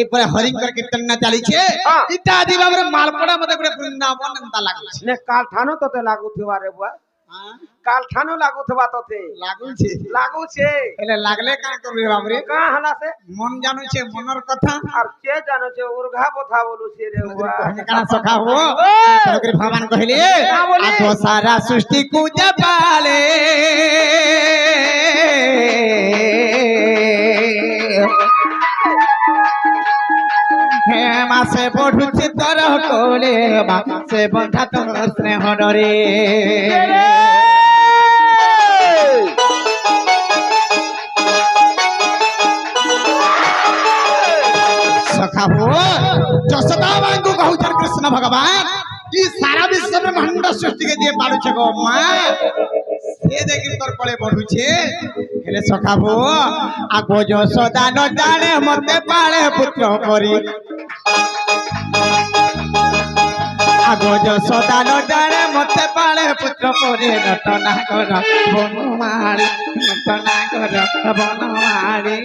एपर हरिंकर कीर्तन ना चली छे इटा आदि बाबरे मालपड़ा मते गुडे वृंदावन नंदा लागु छे ने कालठानो तोते लागू थिवा रे बुआ कालठानो लागू थवा तोते लागू छे एले लागले का करू रे बाबरे का हला से मन जानू छे मनर कथा और के जानो छे उर्घा बोथा बोलू छे रे बुआ कहना सखा हो तोके भगवान कहले आगो सारा सृष्टि को जपाले हे मासे बढु चितर कोले बा से बंधा तो स्नेह डरे सखा हो जसदा मांगू कहू छन कृष्ण भगवान ई सारा विश्व ब्रह्मांड सृष्टि के जे पाडु छ गो मां से देखि तोर कोले बढु छे हेले सखा हो आगो जसदा न जाने मते पाले पुत्र करी आगो जसदा न जाने मते पाले पुत्र करी नटना कर बनमाली नटना कर बनमाली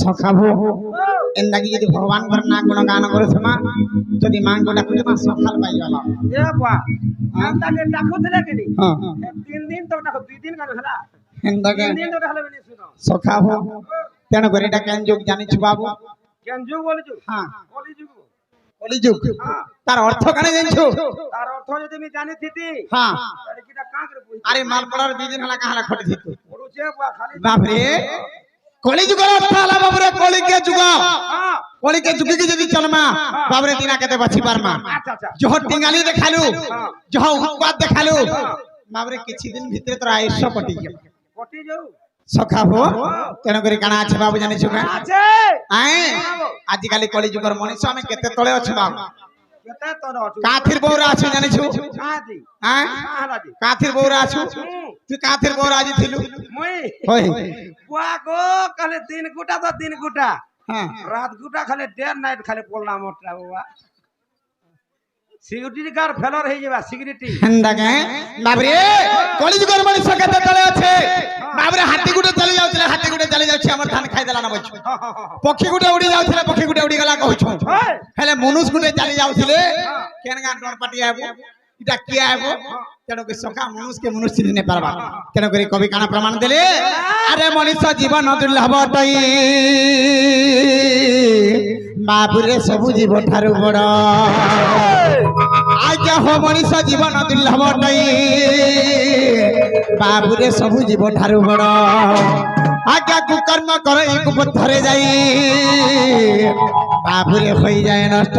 सखाबो एंदागी यदि भगवान पर ना गुण गान करे छमा यदि मांग को डाकु मा सखाल पाई वाला ए बुआ एंदा के डाकु थले के नी हां 3 दिन तो डाकु 2 दिन गान हला एंदा के 3 दिन तो हले बनी सुनो सखाबो तेन गरिटा केन जोग जानि छु बाबू केन जोग बोली छु हां ओली जोग हां तार अर्थ काने जानि छु तार अर्थ यदि मी जानि थीती हां अरे किटा का करे अरे मालपड़ार 2 दिन हला कहाला खटी थी ओरु छे बुआ खाली बाप रे कली जुग अर्थ हला बाप रे कली के जुग हां कली के जुग के यदि चलमा बाप रे दिना केते बछि पारमा अच्छा जह टिंगाली देखालू जह उत्पाद देखालू बाप रे किछि दिन भितर तोर आयुष्य कटि जाऊ सखा हो तेन करी काना আছে बाबू जानि छु का আছে आए आजि काली कली जुगर मनुष्य हमें केते तळे अछि बाबू केते तोर अछि काथिर बौरा अछि जानि छु हाजी हां हाला जी काथिर बौरा अछि तू काथिर बौरा आजि थिलु मुई होय बुआ गो कले दिन गुटा तो दिन गुटा हां रात गुटा खाली डे नाइट खाली पोलना मोटरा बुआ सिक्योरिटी गार्ड फेलर हे जेबा सिक्योरिटी हंदा के बाबरे कली जुगर मनुष्य केते तळे अछि बाबरे हाथी गुटे चली जाउतले हाथी गुटे चली जाउछि हमर धान खाइ देला ना बच्चो पक्षी गुटे उड़ी जाउतले पक्षी गुटे उड़ी गला कहू छु हेले मनुष्य गुटे चली जाउतले केनगा डर पाटी आबो इटा किया आबो तेनो के सखा मनुष्य के मनुष्य चिन्ह नै पारबा तेनो करी कवि काना प्रमाण देले अरे मनुष्य जीवन दुर्लभ तई बाबुरे सब जीव ठारू बड़ आज्ञा हो मनुष्य जीवन दुर्लभ तई बाबुरे सब जीव ठारू बड़ आज्ञा कुकर्म करे एक पत्थरे जाई बाबुरे होई जाए नष्ट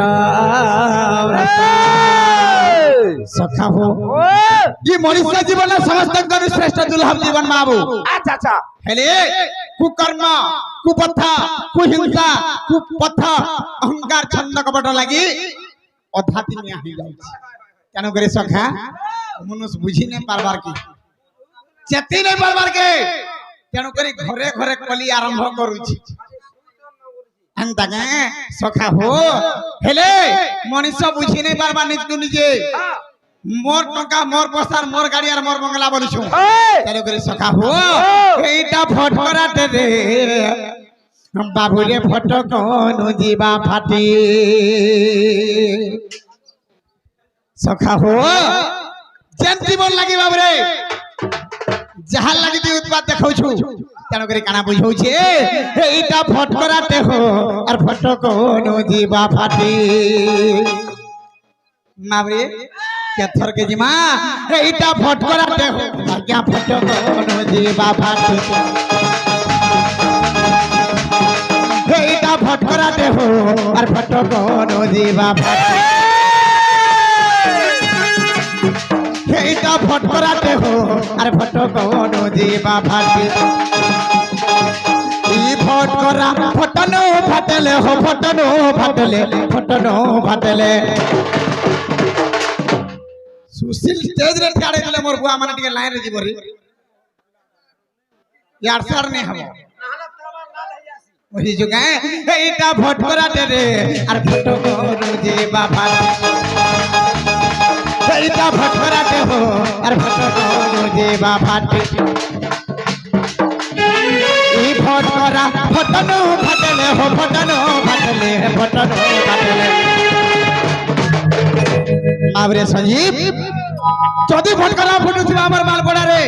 सखा हो ये मनुष्य जीवन समस्त श्रेष्ठ दुर्लभ जीवन बाबू अच्छा अच्छा हेले कुकर्म कुपथा कुहिंसा कुपथा अहंकार छंद कपट लगी अधा दिन आ जाई केन करे सखा मनुष्य बुझी नै पारबार की चेती नै पारबार के तेन करी घरे घरे कली आरंभ करूची अंता के सखा हो हेले मनुष्य बुझी नै पारबार निज निजे मोर टंका मोर पसार मोर गाड़ी और मोर बंगला बोली छु तेरे करे सखा हो एटा फटकराटे रे हम बाबू रे फटक नु जीवा फाटी सखा हो जेन जीवन लागि बाबू रे जहां लागि दी उत्पाद देखौ छु तेरे करे काना बुझौ छे एटा फटकराटे हो और फटक नु जीवा फाटी माबरे के थर के जिमा एटा फटकराटे हो क्या फटक नो जीवा फाटी एटा फटकराटे हो और फटक नो जीवा फाटी एटा फटकराटे हो और फटक नो जीवा फाटी ई फटकरा फटनो फाटले हो फटनो फाटले सुशील स्टेज रे ठाड़े गले मोर बुआ माने टिके लाइन रे जीवरी यार सर ने हबो वही जो गाए एटा फटकरा रे और फटको जे बाबा एटा फटकरा हो और फटको जे बाबा ई फटकरा फटनो फाटले हो फटनो फाटले आबरे संजीव जदि फटकरा फुटुथिबा हमर मालपड़ा रे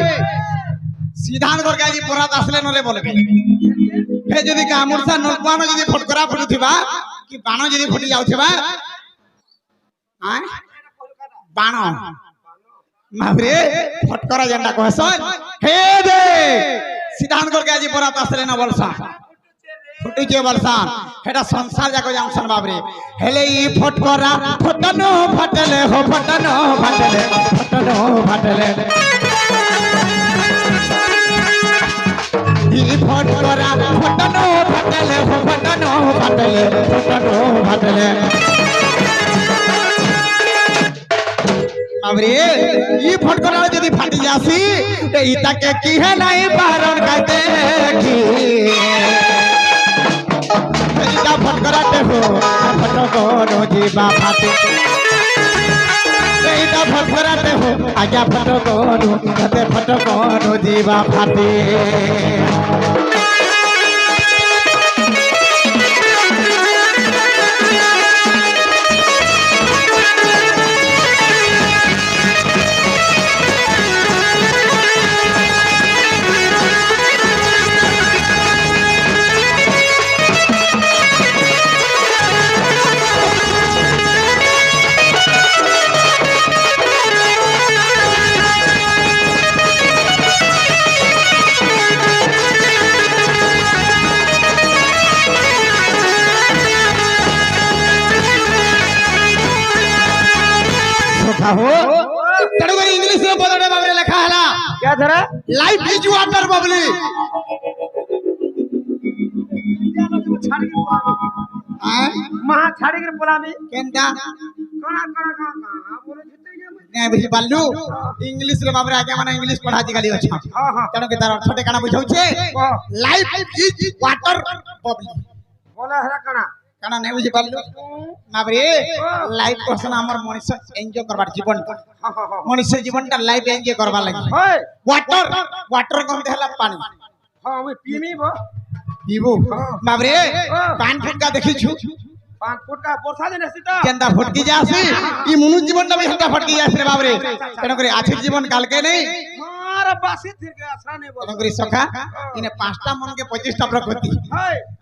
सीधान कर गाजी परात आसले नले बोलबे हे जदि कामुरसा नलकुआनो जदि फटकरा फुटुथिबा कि बाण जदि फुटी जाउथिबा आ बाण माबरे फटकरा जंडा कहसन हे दे सीधान कर गाजी परात आसले न बोलसा फुटी जे बोलसान हेटा संसार जाको जानसन बाबरे हेले ई फटकरा फटनो फाटले हो फटनो फाटले ई फटकरा फटनो फाटले हो फटनो फाटले बाबरे ई फटकरा जदी फाटी जासी ते इता के की है नहीं बाहरन कहते की फटकराते हो फटको जीवा फाटे एटा फटकराते हो आजा फटको जीवा फाटे हो तड़गरी इंग्लिश में बोलने बाबरे लिखा है क्या धरा लाइफ इज वाटर बबली महा छाड़ी के बोला में केंदा कोना बोले छते नहीं बुझी पालू इंग्लिश रे बाबरे आगे माने इंग्लिश पढ़ा दी गाली अच्छा हां हां तनो के तार अर्थ टेकाना बुझाउ छे लाइफ इज वाटर बबली बोला हरा कणा काना नहीं बुझी पालू बाबरे लाइफ पर्सन हमर मनुष्य एन्जॉय करबार जीवन मनुष्य जीवनटा लाइफ एन्जॉय करबा लागि वाटर कोन देहला पानी हां मैं पीमी बो पीबो बाबरे पान फटका देखि छु 5 फुट का वर्षा दिन सीता केंदा फटकी जासी ई मनु जीवनटा में हटा फटकी जासी रे बाबरे तनो करे आछी जीवन काल के नहीं अरे बासी थिर के आसरा नहीं बोल तनो करे सखा इने पांचटा मन के 25टा प्रकृति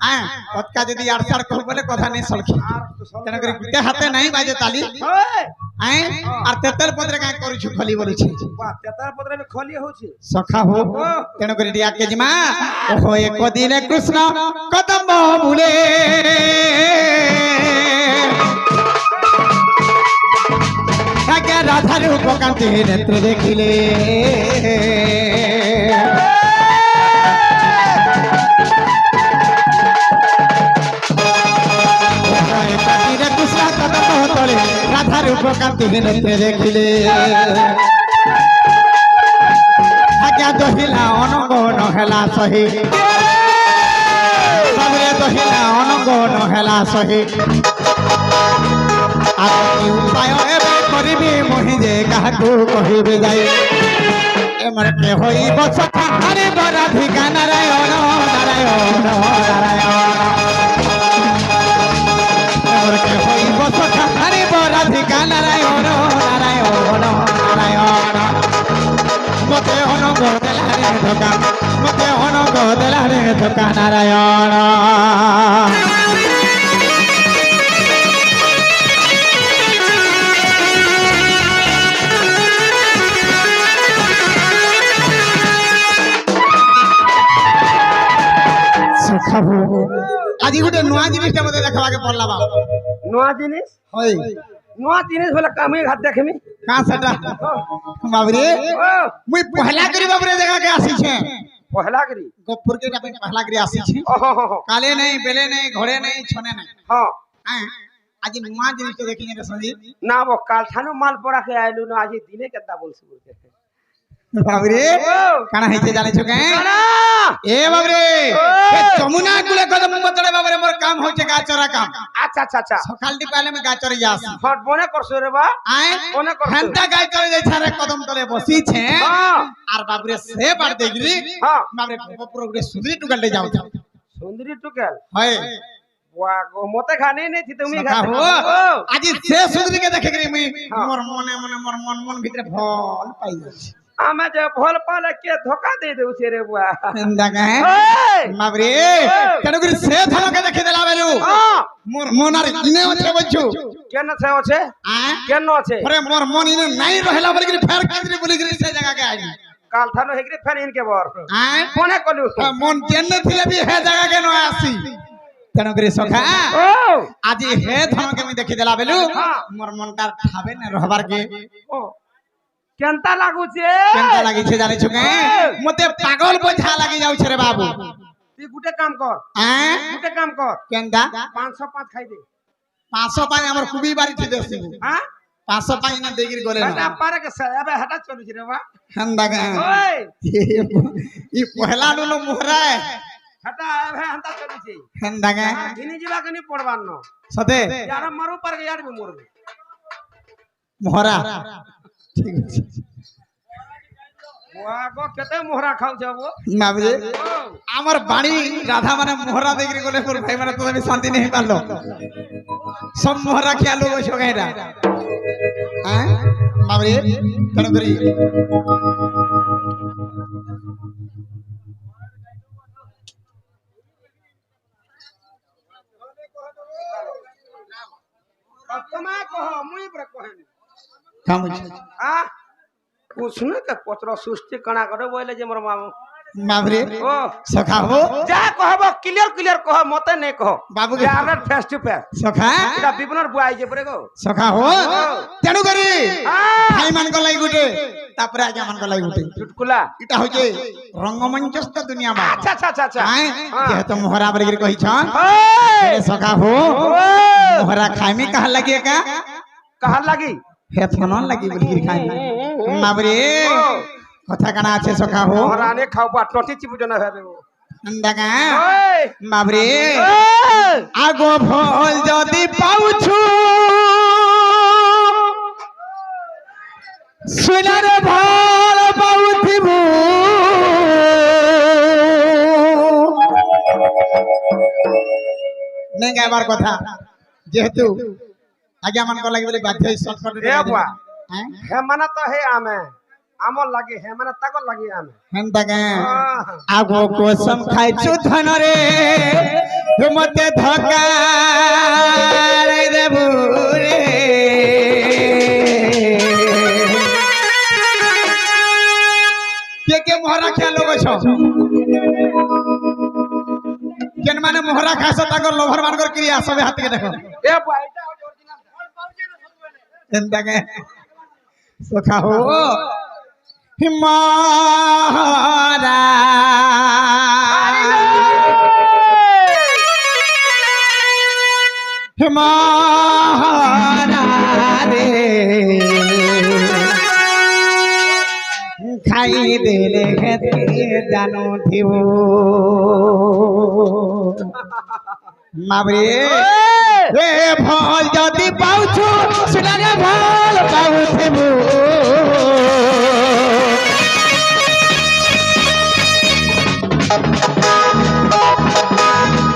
हां फटका जदी 8 कहू बोले कथा नहीं सलखी तनो करे गुटे हाथे नहीं बाजे ताली आए और तेतर पत्र का करू छु खली बोली छी तेतर पत्र में खली हो छी सखा हो तनो करे दिया के जिमा ओहो एक दिन कृष्ण कदम भूले आज्ञा राधा रूप कांति नेत्र देखिले राधा रूप कांति नेत्र देखिले आज्ञा दहिला अनंग नहेला सही सबरे दहिला अनंग नहेला सही आती उपाय एबे करिबे मोहि जे काहकु कहिबे जाई एमर के होई बसखा हरे बराधिका नारायण नारायण एमर के होई बसखा हरे बराधिका नारायण नारायण मते अनंग देला रे धोका नारायण आज गोटे नुआ जिनिस मते देखबा के पड़ला बा नुआ जिनिस होय नुआ जिनिस होला कामे हाथ देखमी का सेटा बाबरे मुई पहला करी बाबरे जगह के आसी छे পহলাগিরি গফুর কে ডাকে পহলা করে আসিছি ওহো কালে নেই বেলে নেই ঘরে নেই ছনে নেই হ্যাঁ হ্যাঁ আজ নূয়া জিনিস তো দেখি রে সঞ্জীব না বো কাল ঠানো মাল পরা কে আইলু না আজ দিনে কেদা বলছি বলতে বাবরে কানা হইছে জানিছো কে এ বাবরে এ যমুনা কুলে কদম বদলে বাবরে মোর কাম হইছে গাচরা কাম আচ্ছা আচ্ছা আচ্ছা সকালটি পালে আমি গাচরে যাসি হট মনে করছো রে বা আয় মনে করছো ঘন্টা গাচরে যাই ছারে কদম তলে বসিছে হ্যাঁ আর বাবরে সে পার দেগরি হ্যাঁ বাবরে পুরো গুড়ে সুন্দরী টুকালতে যাও সুন্দরী টুকেল হয় ওয়া গো মতে খানে নেই তুমি খাবো খাও আজি সে সুন্দরীকে দেখে গরি মুই মোর মনে মনে মোর মন ভিতরে ভল পাই যাচ্ছে আমি যে ভল পালে কে ধোকা দে দেউছে রে বুয়া এন্দাকে বাবরে কেন করি সে ধনকে দেখে দেলা বেলু হ্যাঁ মোর মন আর ইনে আছে বলছু কেন সে আছে কেন আছে আরে মোর মন ইনে নাই রহলা বলি করি ফের কাজরি বলি করি সে জায়গাকে আই কাল থানো হেগরি ফেন ইনকে বর আয় মনে কলু মন জেন থিলে বি হে জায়গাকে ন আসি কেন করি সখা ও আজি হে ধনকে আমি দেখি দেলা বেলু হ্যাঁ। মোর মনটা ঠাবে না রহবার কে ও কেনতা লাগুছে কেনতা লাগিছে জানিছো কে মতে পাগল বোঝা লাগি যাউছে রে বাবু তুই গুটে কাম কর হ্যাঁ গুটে কাম কর কেনতা 505 খাই দে 500 পাই আমার খুবই বাড়ি থেকে আসি হ্যাঁ 500 পাই না দেগির গলে এটা না পারে কে এবে হাটা চলুছে রে বা হন্দা গে ওই ই পহলা নুনো মোহরা হাটা এবে হাটা চলুছে হন্দা গে ঘিনি জিবা কনি পড়বার ন সতে यार মারু পারে यार भी মরবে মোহরা ঠিক আছে ওয়া গো কেতে মোহরা খাও যাবো না বুঝে আমার বাড়ি রাধা মানে মোহরা দেগির গলে মোর ভাই মানে তো আমি শান্তি নেই পারলো সব মোহরা খেয়ালো ওই সগাইরা হ্যাঁ বাবরে কেন করি তোমা কহ মুই বড় কহেন কামুছ আ কুছনে কে পত্র সৃষ্টি কণা করে বইলে যে মোর মামু বাবরে ও সখা হো যা কহব ক্লিয়ার ক্লিয়ার কহ মতে নে কহ বাবু ডাইরেক্ট ফেস টু ফেস সখা এটা বিপনের বুয়াই যে পরে গো সখা হো তেণু করি আ ভাই মান লাগি গুটে তারপরে আগে মান লাগি গুটে চুটকুলা এটা হইছে রঙ্গমঞ্চস্থ দুনিয়া বা আচ্ছা আচ্ছা আচ্ছা আচ্ছা আয় যেহেতু মোহরা বলিগির কহিছন ওই এ সখা হো মোহরা খাইমি কাহার লাগি একা কাহার লাগি হে থনন লাগি বলিগির খাইমি বাবরে কথা কানা আছে সখা হো হরানে খাওবা টটি চিপুটো না ভাবে আন্দাগা ওই বাবরে ওই আগো ভল যদি পাউছু সুনার ভাল পাউথিবু নে গাইবার কথা যেহেতু আগে আমার লাগি বলে বাধ্য হই শর্টকাট এ বুয়া হ্যাঁ হে মানে তো হে আমে আমল লাগি হে মানে তাকল লাগি আমে হেন্দাগা আগো কোসম খাইছু ধনরে মতে ধকা রে দেবু রে কে মোহরা খেয়া লোক ছ কেন মানে মোহরা খাইছ তাকর লোভর মানকর ক্রিয়া সবে হাত থেকে দেখো এ বুয়া এটা অরিজিনাল হেন্দাগা সখা হো হিমারা হিমারা রে খাই দেলে খেতে জানো থিব মাবরে এ ফল যদি পাউছু সেটাকে ভাল পাউথিব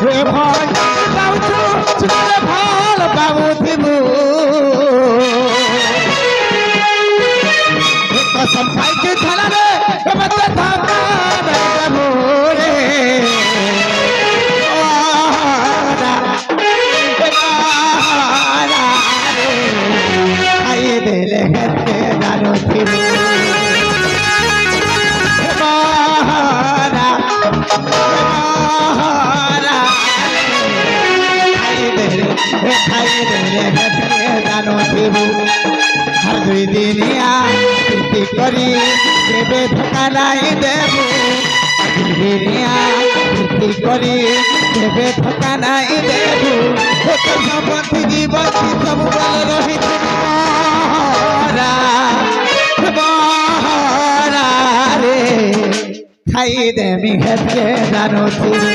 হে ভল পাউছু সেটাকে ভাল পাউথিব কসম খাইছি থালারে মতে থাকা দেবো রে খাই দিলে হেতে জানো থিব খাই দিলে হেতে জানো থিব हर दुई दिनिया प्रीति करी केबे धोखा नहीं देबू হিরিয়া ভর্তি করে দেবে ধোকা নাই দেবু তোর সম্পত্তি জীবন সব বল রহিছে মরা মরা রে খাই দেমি হেতে জানো তুই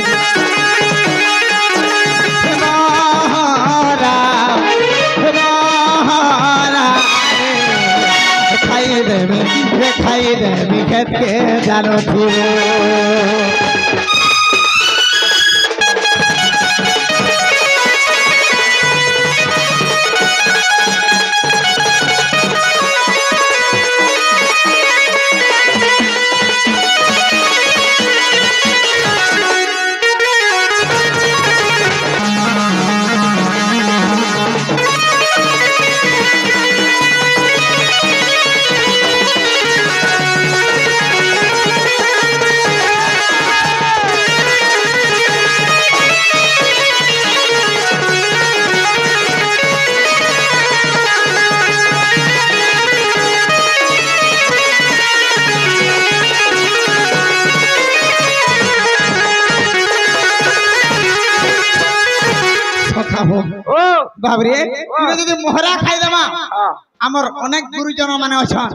মরা মরা খাই দেমি হেতে জানো তুই ও বাবরে তুমি যদি মোহরা খাই দেবা আমার অনেক গুরুজন মানে অছন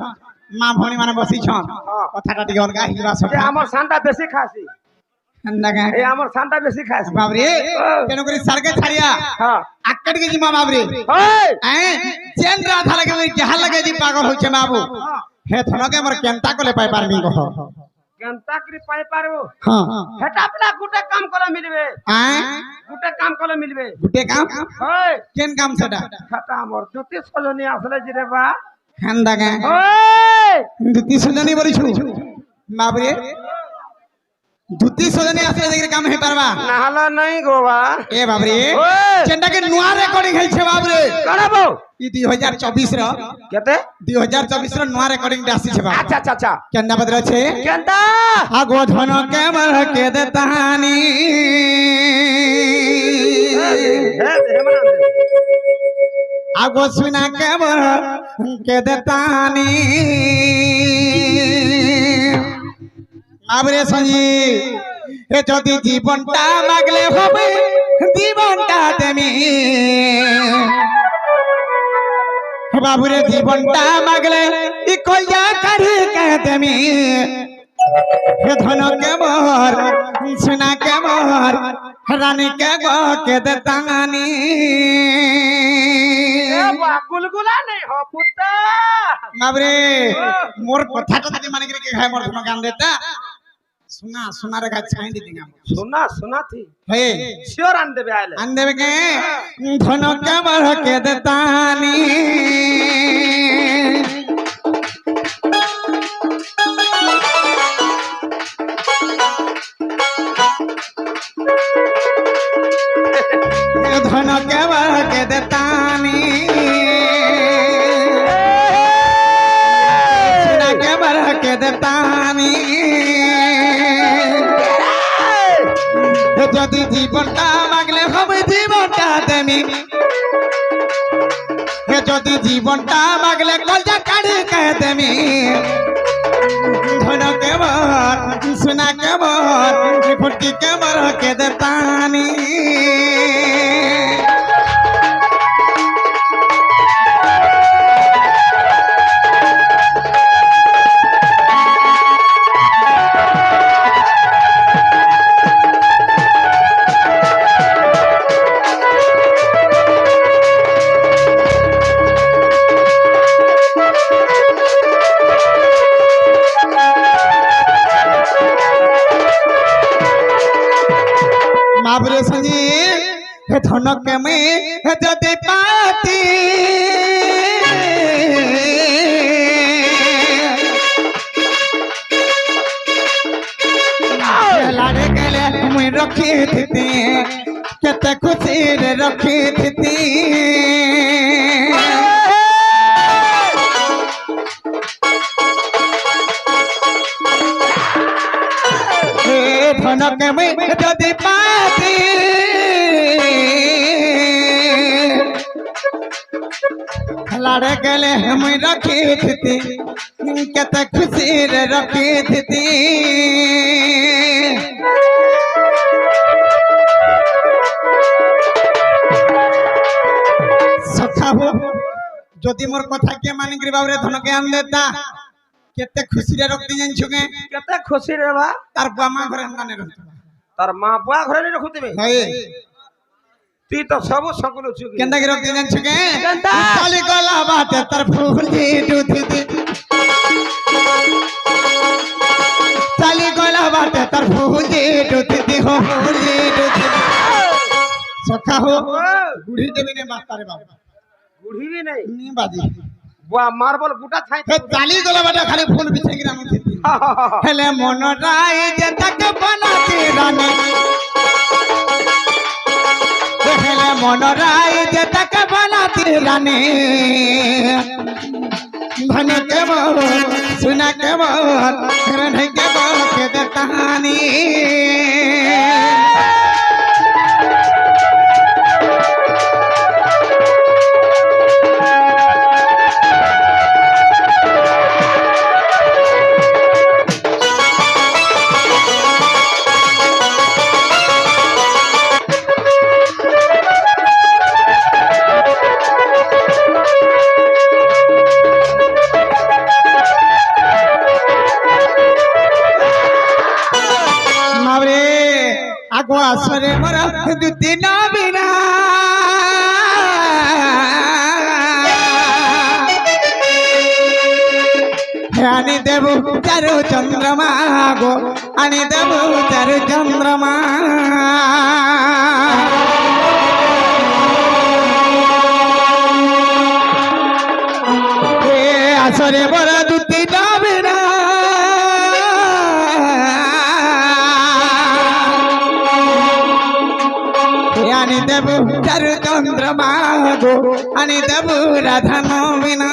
মা ভণী মানে বসিছন কথাটা টিকে অলগা হিবা যে সখা আমার সানটা বেশি খাসি এন্দাগা এই আমার সানটা বেশি খাসি বাবরে কেন করে সারকে ছাড়িয়া হ্যাঁ আক্কড় কে জিমা বাবরে ওই চেন রাধা লাগে যাহা লাগে জি পাগল হচ্ছে বাবু হে ধনকে আমার কেনতা কলে পাই পারবি কহ কেনতা করে পাই পারবো হ্যাঁ হেটা আপনা গুটে কাম কলে মিলবে আয় গুটে কাম কলে মিলবে গুটে কাম ওই কেন কাম সেটা হেটা আমার দুটি সজনী আসলে জিরে বা হেন্দাগা ওই দুতি সজনী বলিছু বাবরে দুতি সজনী আসলে দেখি কাম হে পারবা নাহলে নাই গোবা এ বাবরে ওই চেনটাকে নুয়া রেকর্ডিং হইছে বাবরে কারাবো ই 2024 র কেতে 2024 র নুয়া রেকর্ডিং টা আসিছে বাবা আচ্ছা আচ্ছা আচ্ছা কেন্দা বদল আছে কেনতা আগো ধন কে মর কে দে তাহানি আগো সুনা কে মর কে দে তাহানি আবরে সঞ্জি এ যদি জীবনটা লাগলে হবে জীবনটা তেমি বাবুরে জীবনটা মাগলে ই কইয়া কাঢ়ি কে তেমি হে ধন কে মোর সোনা কে মোর রানী কে গো কে দে তাঙানি এ গুলগুলা নেই হ পুত্তা বাবরে মোর কথাটা যদি মানে কি খায় মোর ধন গান দেতা সোনা সোনার গাছ ছাই দি দিঙা সোনা সোনা থি হে শিওর আন দেবে আইলে আন দেবে কে ধন কে মোর কে দে তানি ধন কে মোর কে দে তানি সোনা কে মোর কে দে তানি যদি জীবনটা মাগলে হবে জীবনটা দেমি যদি জীবনটা মাগলে কলজা কাড়ি কে দেমি ধন কে মোর সোনা কে মোর ফুটকি কে মোর কে দে তানি বাবরে সঞ্জি হে ধনক মে হে যদি পাতি লাড়ে গেলে মুই রখি থিতি কেতে খুশি রে রখি থিতি হে ধনক মে যদি পাতি छाड़ गले हम रखे थे कत खुशी रे रखे थे सखा हो যদি মোর কথা কে মানি করি বাবরে ধনকে আন দেতা কেতে খুশি রে রক্তি জানছু কে কেতে খুশি রে বা তার বামা ঘরে নানে রহত তার মা বুয়া ঘরে নি রখুতিবে হয় তুই তো সব সকল চুকি কেনটা কি রক্তি জানছু কে কেনটা? চালি গলা বাতে তার ফুলি ডুথি দি চালি গলা বাতে তার ফুলি ডুথি দি হো ফুলি ডুথি সখা হো বুড়ি দেবি নে মাস্টারে বাবা বুড়ি भी नहीं নি বাজি বুয়া মার্বল গুটা ছাই হে চালি গলা বাটা খালি ফুল বিছে গিরা মুথি হেলে মন রাই যে তাক বানাতে রানে হেলে মন রাই যে তাক বানাতে রানে भने के बोल सुना के बोल रहने के बोल के दे कहानी আগো আসরে মরা দুতি না বিনা আনি দেব চারু চন্দ্রমা গো আনি দেব চারু চন্দ্রমা আসরে মরা দুতি না বিনা আনি দেব চারু চন্দ্রমা গো আনি দেব রাধা নবীনা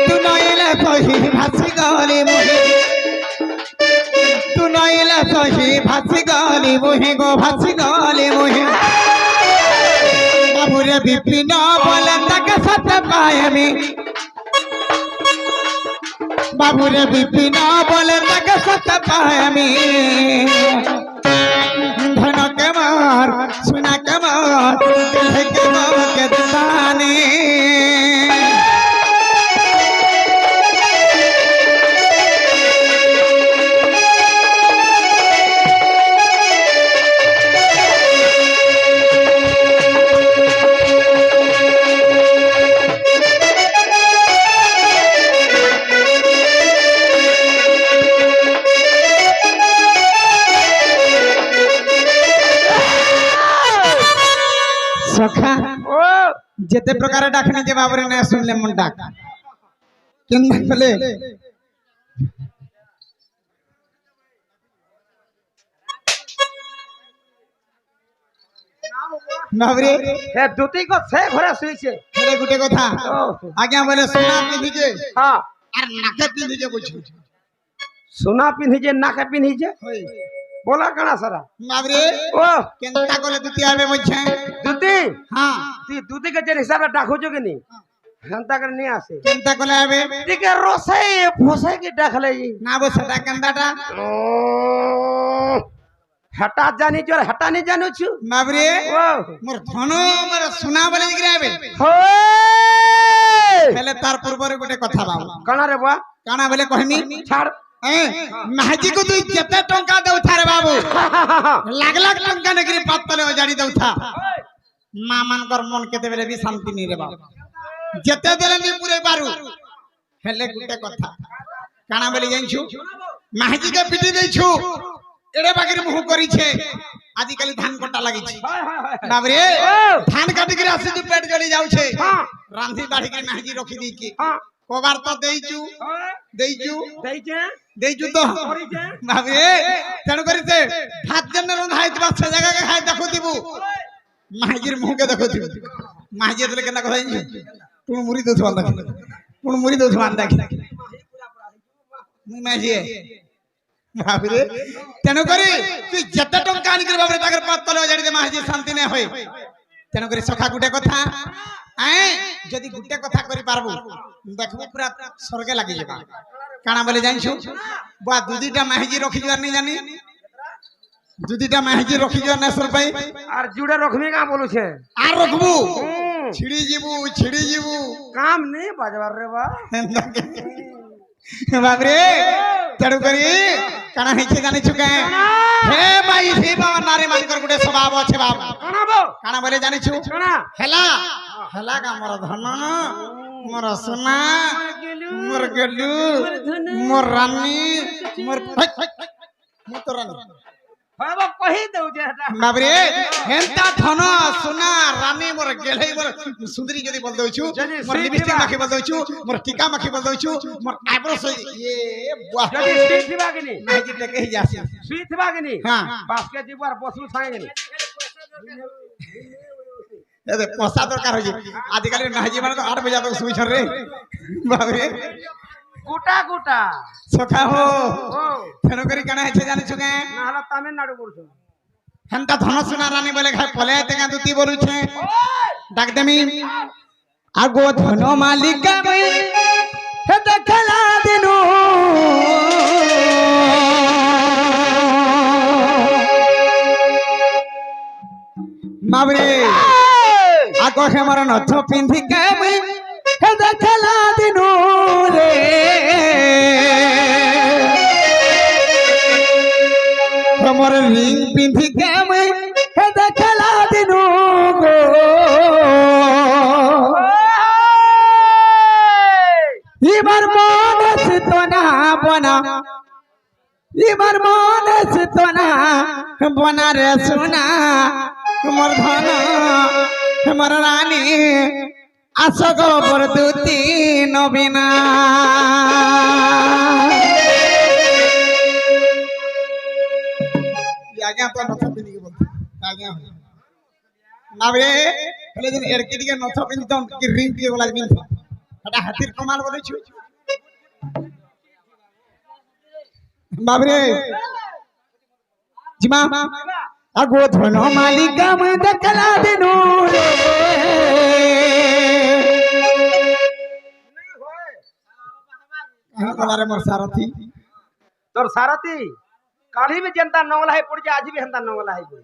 তু নইলে কহি ভাসি গলি মুহি তু নইলে কহি ভাসি গলি মুহি গো ভাসি গলি মুহি বাবুরে বিপিন বলে তাকে সাথে পাই আমি বাবুরে বিপিন বলে তাকে সাথে পাই আমি ধন के मार सुना के मार दिल के मार के दाने सखा ओ जेते प्रकार डाकनी जे बाबरे ने सुनले मन डाक केन बोले बाबरे हे दुती को से घरे सुइছে मेरे गुटे कथा आज्ञा बोले सोना पिंधी जे हां और नाके पिंधी जे कुछ सोना पिन्ही जे नाके पिन्ही जे होय बोला कणा सारा बाबरे ओ केनता कोले दुती आवे मछे दुती हां ती दुती के जे हिसाब से डाको जो कि नहीं हंता कर नहीं आसे केनता कोले आवे टिके रोसे फोसे के डाखले जी ना बो सटा केनदाटा हटा जानी जो हटा नहीं जानू छु बाबरे ओ मोर धनो मोर सोना बोले गिरा आवे होय पहले तार पूर्व रे गुटे कथा बाबू कणा रे बुआ काना बोले कहमी छाड़ महाजी को तू जते टंका दउथा रे बाबू लाख लाख टंका नगरी पातले ओजाड़ी दउथा मां मान कर मन केते बेले भी शांति नहीं रे बाबू जते देले नहीं पूरे पारू हेले गुटे कथा काना बोले जाइछु महाजी के पिटी देछु एड़े बागिर मुह करी छे आदि काली धान कटा लागि छी बाबू रे धान काटी के आसी तू पेट जली जाउ छे रांधी दाढ़ी के महाजी रखी दी की कोबार तो देइछु देइछु तो बाबू रे तेन करी से भात जन रंधा आइतबा से जगह के खाइ देखो दिबू महाजीर मुह के देखो दिबू महाजी तले केना कहै तू मुरी दोछ बांधा पुण मुरी दोछ बांधा मुई महाजी बाबू रे तेन करी तू जते टंका आनि के बाबू रे ताकर पात तले जाडी दे महाजी शांति नै होय ତେଣୁକରି ସଖା ଗୋଟେ କଥା ଯଦି ଗୋଟେ କଥା କରିପାରବୁ ଦେଖବୁ ପୁରା ସ୍ୱର୍ଗ ଲାଗିଯିବା କାଣା ବୋଲେ ଜାଣିଛୁ ବୁଆ ଦୁଦିଟା ମାହିଜି ରଖିଯିବାର नहीं जानी दुदिटा माहिजी रखी जो नेसर भाई আর জুড়ে রখবি কা বলুছে আর রখবু ছিড়ি জিবু কাম নেই বাজবার রে বা बाबरे चढ़ू करी काना हिचे जानी चुके हे भाई हे बाबा नारे मान कर गुडे स्वभाव আছে बाबा কানা বো काना बोले जानी छु কানা हेला हेला का मोर धन मोर सोना मोर गलू मोर रानी मोर मोर तो रानी बाबा कहि दउ जे हटा बाबरे हेंता धन सोना रानी मोर गेलै मोर सुंदरी जदी बोल दउछु मोर लिपस्टिक माखी बोल दउछु मोर टीका माखी बोल दउछु मोर आईब्रो से ये वाह যদি সুই থিবা কিনি नहीं जी टेके ही जासी সুই থিবা কিনি हां বাসকে দিবার বসু ছাই কিনি ए पोसा दरकार हो जी आदिकाली नाजी माने तो 8 बजे तक सुई छरे बाबरे গোটা গোটা सखा हो ও फेनो करी काना हेचे जानि छुके না হলো তামিলনাড়ু করছো हेंता धन सोना रानी बोले खाय पले तेगा दुती बोलु छे डाक देमी आगो धन मालिक मैं हे देखला दिनु माबरे आगो हे मोर नथ पिंधी के मैं हे देखला दिनु रे मोर रिंग पिंधी के मैं हे देखला दिनु गो इमर मन सितना बना इमर मन सितना बना रे सुना मोर धन मोर रानी आसो गोबर दूती नबीना आज्ञा तो नथ पिंदी के बोलते आज्ञा ना बे पहले दिन एरकी के नथ पिंदी तो की रिंग के वाला दिन था हटा हाथीर कमाल बोले छु बाबरे जिमा आगो धन मालिक मैं देखला दिनु रे हमारे मोर सारथी তোর সারথি কালি বি জনতা নংলা হে পড় যা আজি বি হন্তা নংলা হে পড়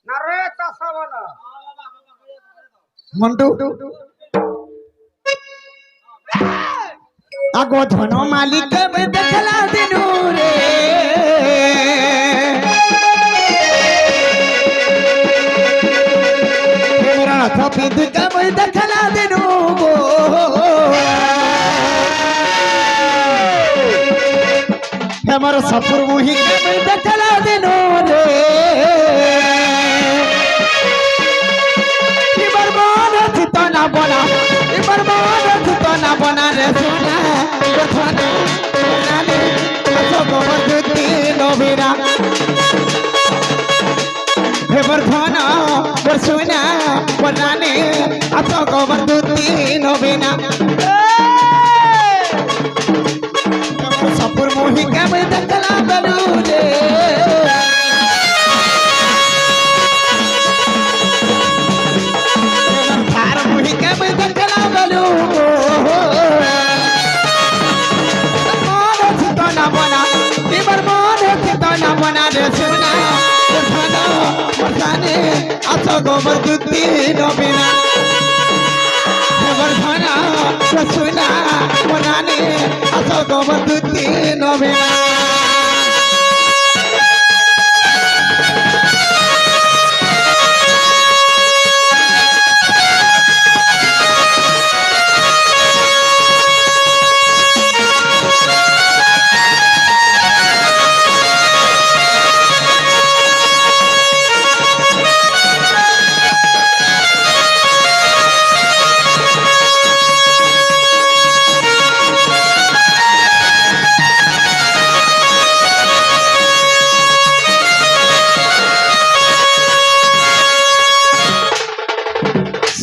না রে তাসা বলা मंटू आगो धन मालिक मैं देखला दिनु रे मेरा नाथ पिंध के मैं देखला दिनु गो हमर सपुर मुही के मैं देखला दिनु रे इमर मन चितना बना इमर मन चितना बना रे सोना सोना नानी असो गोबर दूती नबीना हेबर धन बर सोना बनाने असो गोबर दूती नबीना सपुर मोही के मैं देखला बनू रे थार मोही के मैं देखला बनू मन चितना बना इमर मन चितना बना रे सोना धन बरसाने असो गोबर दूती नबीना हेबर धन सोना बनाने असो गोबर दूती नबीना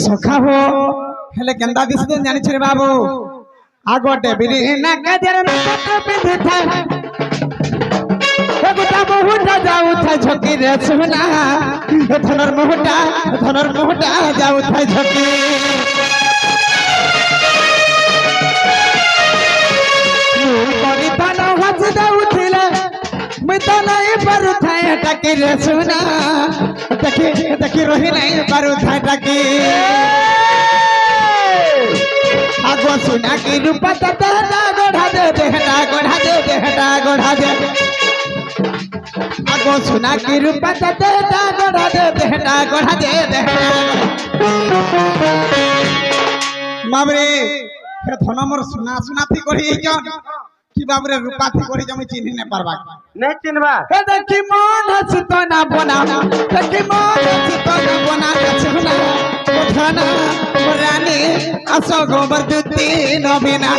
सखा हो हेले केंदा दिसते जानि छरे बाबू आगोटे बिरी ना कजर में पिंध था গোটা বহুটা যাউথাই ঝকি রে সোনা ধনর মোহটা যাউথাই ঝকি করিতান হাসি যাউথিলে মুই তো নাই পারুথাই টাকি রে সোনা দেখি রহি নাই পারুথাই টাকি আগো সোনা কি রূপা ততা গড়া দে দেহটা গড়া দে আগো সোনা কি রূপা ততা গড়া দে দেহটা গড়া দে বাবরে হে ধন মোর সোনা থি করি জন কি বাবরে রূপা থি করি আমি চিনি না পারবা नहीं चिन्हबा হে দেখি মন হসত না বনা দেখি মন হসত না বনা সোনা ধনা রানী আসো গোবর দুতি নবীনা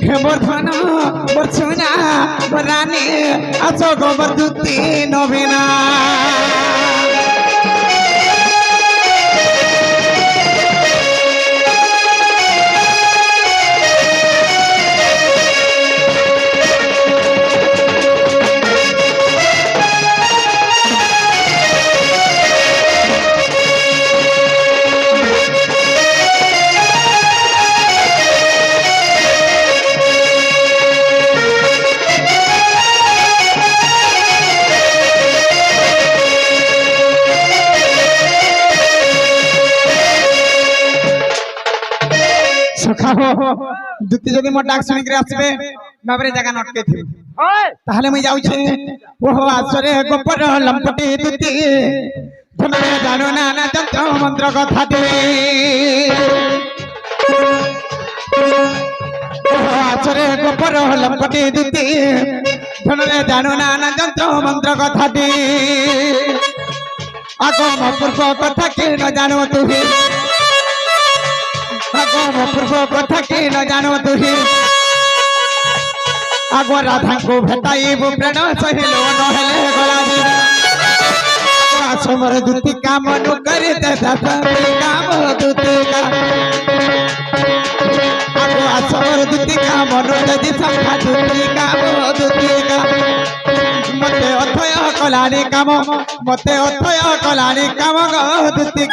হে মোর ধন মোর সোনা রানী আসো গোবর দুতি নবীনা দুতি যদি মোর ডাক শুনি করে আসবে বাবরে জায়গা নটকে থি ओए তাহলে মুই যাউছি ওহো আসরে গোপর লম্পটি দুতি ধনরে জানো না না যন্ত্র মন্ত্র কথা দে ওহো আসরে গোপর লম্পটি দুতি ধনরে জানো না না যন্ত্র মন্ত্র কথা দে আগম পূর্ব কথা কি ন জানো তুই আগম পূর্ব কথা কি ন জানো তুই আগো রাধাଙ୍କୁ ভেটাইবু প্রাণ সহিলো নহলে গলা দিবি সমর দুতি কাম নু করে দে কাম দুতি আগো সমর দুতি কাম নু যদি সংখ্যা দুতি কাম মতে অথয় কলানি কাম গো দুতি